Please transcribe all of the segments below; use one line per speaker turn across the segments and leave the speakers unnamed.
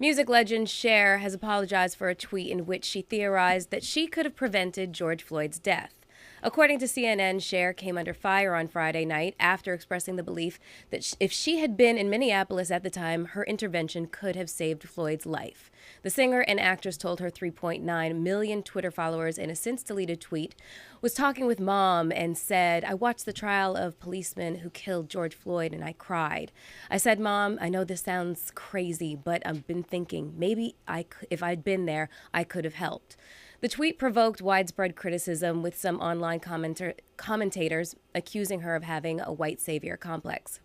Music legend Cher has apologized for a tweet in which she theorized that she could have prevented George Floyd's death. According to CNN, Cher came under fire on Friday night after expressing the belief that if she had been in Minneapolis at the time, her intervention could have saved Floyd's life. The singer and actress told her 3.9 million Twitter followers in a since-deleted tweet, was talking with Mom and said, "I watched the trial of policemen who killed George Floyd and I cried. I said, Mom, I know this sounds crazy, but I've been thinking maybe if I'd been there, I could have helped." The tweet provoked widespread criticism, with some online commentators accusing her of having a white savior complex.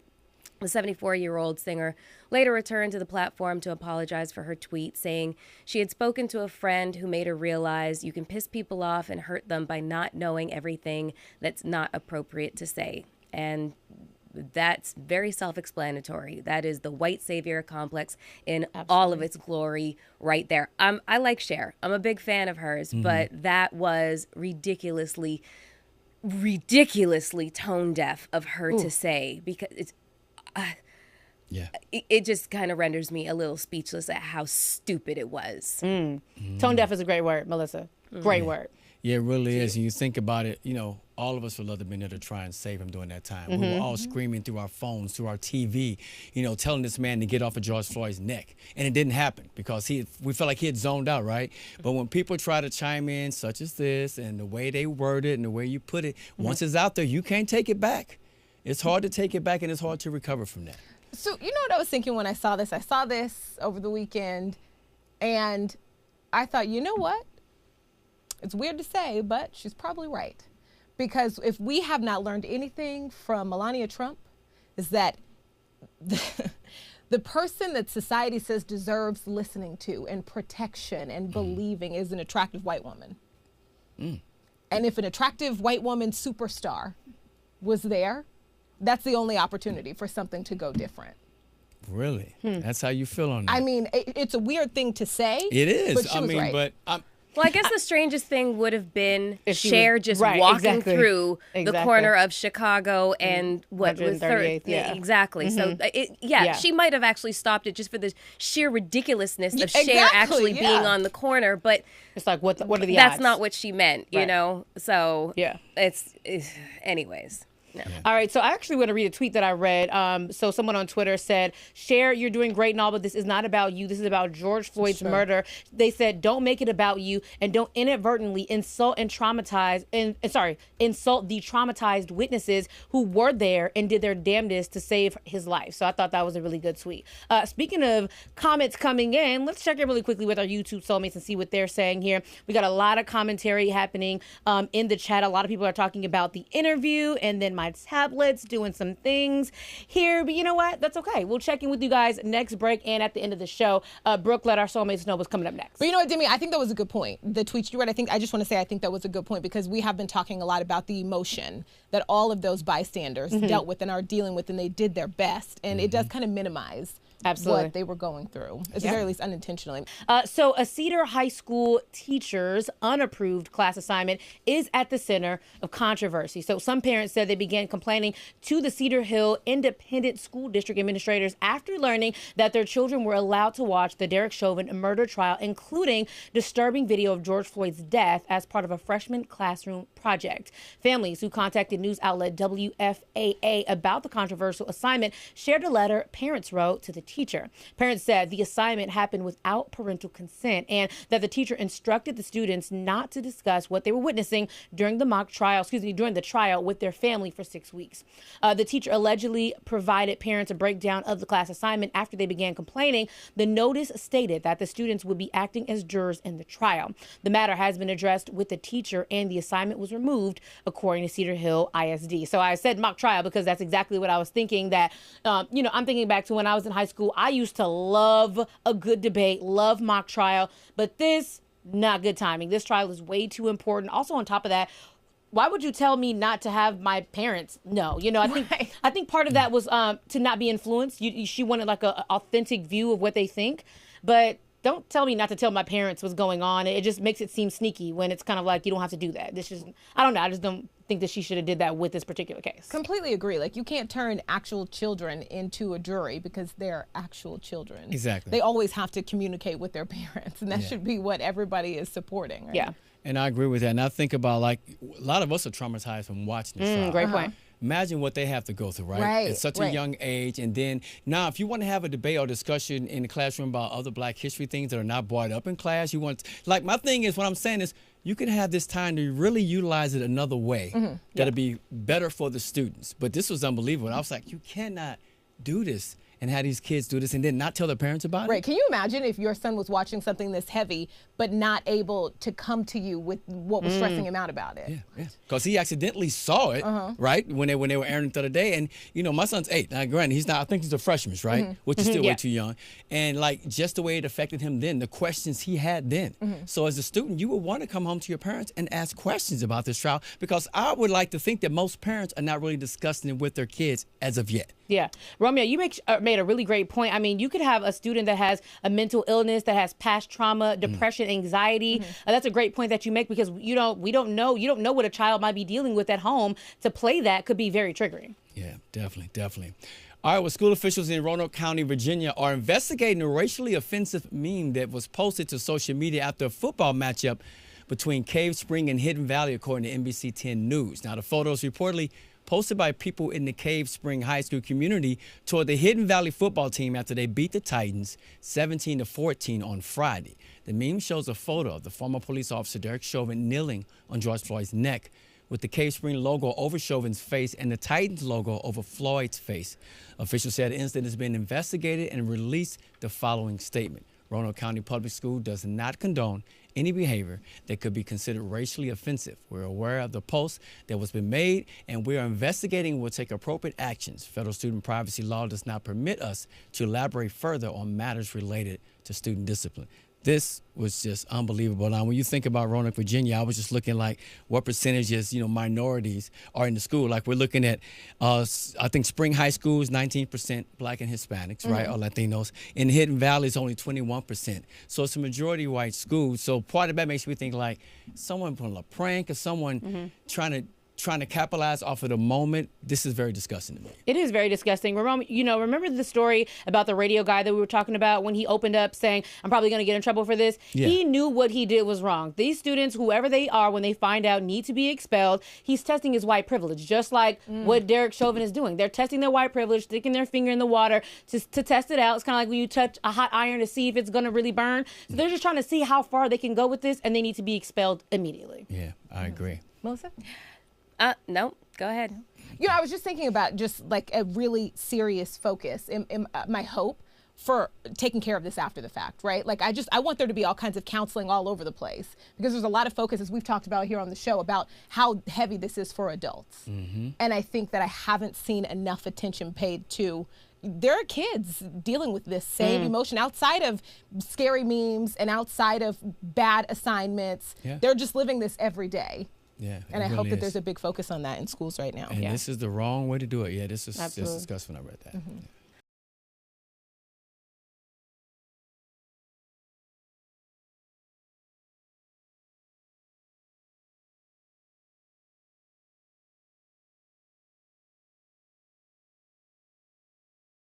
The 74-year-old singer later returned to the platform to apologize for her tweet, saying she had spoken to a friend who made her realize you can piss people off and hurt them by not knowing everything that's not appropriate to say. And that's very self-explanatory. That is the white savior complex in all of its glory right there. I like Cher. I'm a big fan of hers, but that was ridiculously tone deaf of her to say, because it's it just kind of renders me a little speechless at how stupid it was.
Tone deaf is a great word, Melissa. Great word.
Yeah, it really is. And you think about it, all of us would love to be there to try and save him during that time. We were all screaming through our phones, through our TV, telling this man to get off of George Floyd's neck. And it didn't happen because we felt like he had zoned out, right? But when people try to chime in, such as this, and the way they word it and the way you put it, once it's out there, you can't take it back. It's hard to take it back, and it's hard to recover from that.
So you know what I was thinking when I saw this? I saw this over the weekend, and I thought, you know what? It's weird to say, but she's probably right. Because if we have not learned anything from Melania Trump, is that the person that society says deserves listening to and protection and believing is an attractive white woman. And if an attractive white woman superstar was there, that's the only opportunity for something to go different.
Really? That's how you feel on that?
I mean, it's a weird thing to say.
It is.
But she was right.
Well, I guess the strangest thing would have been Cher just walking through the corner of Chicago and what was third. Yeah, exactly. So, she might have actually stopped it just for the sheer ridiculousness of Cher actually being on the corner. But
it's like, what are the odds?
That's not what she meant, you know? So, it's anyways. No.
All right, so I actually want to read a tweet that I read. So someone on Twitter said, "Cher, you're doing great and all, but this is not about you. This is about George Floyd's murder." They said, "Don't make it about you and don't inadvertently insult the traumatized witnesses who were there and did their damnedest to save his life." So I thought that was a really good tweet. Speaking of comments coming in, let's check in really quickly with our YouTube soulmates and see what they're saying here. We got a lot of commentary happening in the chat. A lot of people are talking about the interview and then my tablets doing some things here, but you know what? That's okay. We'll check in with you guys next break and at the end of the show. Brooke, let our soulmates know what's coming up next.
But you know what, Demi? I think that was a good point. The tweet you read, I just want to say I think that was a good point, because we have been talking a lot about the emotion that all of those bystanders dealt with and are dealing with, and they did their best, and it does kind of minimize what they were going through, at the very least unintentionally.
So a Cedar High School teacher's unapproved class assignment is at the center of controversy. So some parents said they began complaining to the Cedar Hill Independent School District administrators after learning that their children were allowed to watch the Derek Chauvin murder trial, including disturbing video of George Floyd's death as part of a freshman classroom project. Families who contacted news outlet WFAA about the controversial assignment shared a letter parents wrote to the teacher. Parents said the assignment happened without parental consent and that the teacher instructed the students not to discuss what they were witnessing during the trial with their family for 6 weeks. The teacher allegedly provided parents a breakdown of the class assignment after they began complaining. The notice stated that the students would be acting as jurors in the trial. The matter has been addressed with the teacher and the assignment was removed, according to Cedar Hill ISD. So I said mock trial because that's exactly what I was thinking, that, I'm thinking back to when I was in high school. I used to love a good debate, love mock trial, but this, not good timing. This trial is way too important. Also, on top of that, why would you tell me not to have my parents know? I think part of that was to not be influenced. She wanted like a authentic view of what they think, but don't tell me not to tell my parents what's going on. It just makes it seem sneaky when it's kind of like, you don't have to do that. This is, I don't know. I just don't think that she should have did that with this particular case.
Completely agree. Like, you can't turn actual children into a jury because they're actual children.
Exactly.
They always have to communicate with their parents, and that should be what everybody is supporting. Right?
Yeah.
And I agree with that. And I think about, like, a lot of us are traumatized from watching this trial.
Great point.
Imagine what they have to go through, right?
Right,
At such a young age. And then now, if you want to have a debate or discussion in the classroom about other Black history things that are not brought up in class, you want, like, my thing is, what I'm saying is, you can have this time to really utilize it another way that'll be better for the students. But this was unbelievable. I was like, you cannot do this and have these kids do this and then not tell their parents about it.
Right. Can you imagine if your son was watching something this heavy but not able to come to you with what was stressing him out about it?
Yeah. Because he accidentally saw it, right, when they were airing it the other day. And, you know, my son's 8. Now, granted, he's not, I think he's a freshman, right? Which is still way too young. And, like, just the way it affected him then, the questions he had then. So as a student, you would want to come home to your parents and ask questions about this trial, because I would like to think that most parents are not really discussing it with their kids as of yet.
Yeah. Romeo, you made a really great point. I mean, you could have a student that has a mental illness, that has past trauma, depression, anxiety. That's a great point that you make, because you don't know what a child might be dealing with at home. To play that could be very triggering.
Yeah, definitely. All right, well, school officials in Roanoke County, Virginia, are investigating a racially offensive meme that was posted to social media after a football matchup between Cave Spring and Hidden Valley, according to NBC 10 News. Now, the photos reportedly posted by people in the Cave Spring High School community toward the Hidden Valley football team after they beat the Titans 17-14 on Friday. The meme shows a photo of the former police officer Derek Chauvin kneeling on George Floyd's neck, with the Cave Spring logo over Chauvin's face and the Titans logo over Floyd's face. Officials said the incident has been investigated and released the following statement. Roanoke County Public School does not condone any behavior that could be considered racially offensive. We're aware of the post that was been made, and we are investigating and will take appropriate actions. Federal student privacy law does not permit us to elaborate further on matters related to student discipline. This was just unbelievable. Now, when you think about Roanoke, Virginia, I was just looking like what percentages, minorities are in the school. Like, we're looking at, I think Spring High School is 19% Black and Hispanics, right, or Latinos. In Hidden Valley, it's only 21%. So it's a majority white school. So part of that makes me think like someone pulling a prank or someone trying to capitalize off of the moment. This is very disgusting to me.
It is very disgusting. Remember the story about the radio guy that we were talking about when he opened up saying, I'm probably going to get in trouble for this? Yeah. He knew what he did was wrong. These students, whoever they are, when they find out, need to be expelled. He's testing his white privilege, just like what Derek Chauvin is doing. They're testing their white privilege, sticking their finger in the water to test it out. It's kind of like when you touch a hot iron to see if it's going to really burn. So they're just trying to see how far they can go with this, and they need to be expelled immediately.
Yeah, I agree.
Melissa?
No, go ahead.
I was just thinking about just like a really serious focus in my hope for taking care of this after the fact, right? Like, I want there to be all kinds of counseling all over the place, because there's a lot of focus, as we've talked about here on the show, about how heavy this is for adults. And I think that I haven't seen enough attention paid to, there are kids dealing with this same emotion outside of scary memes and outside of bad assignments. Yeah. They're just living this every day.
Yeah,
and I hope that there's a big focus on that in schools right now.
And this is the wrong way to do it. Yeah, this is just disgusting when I read that.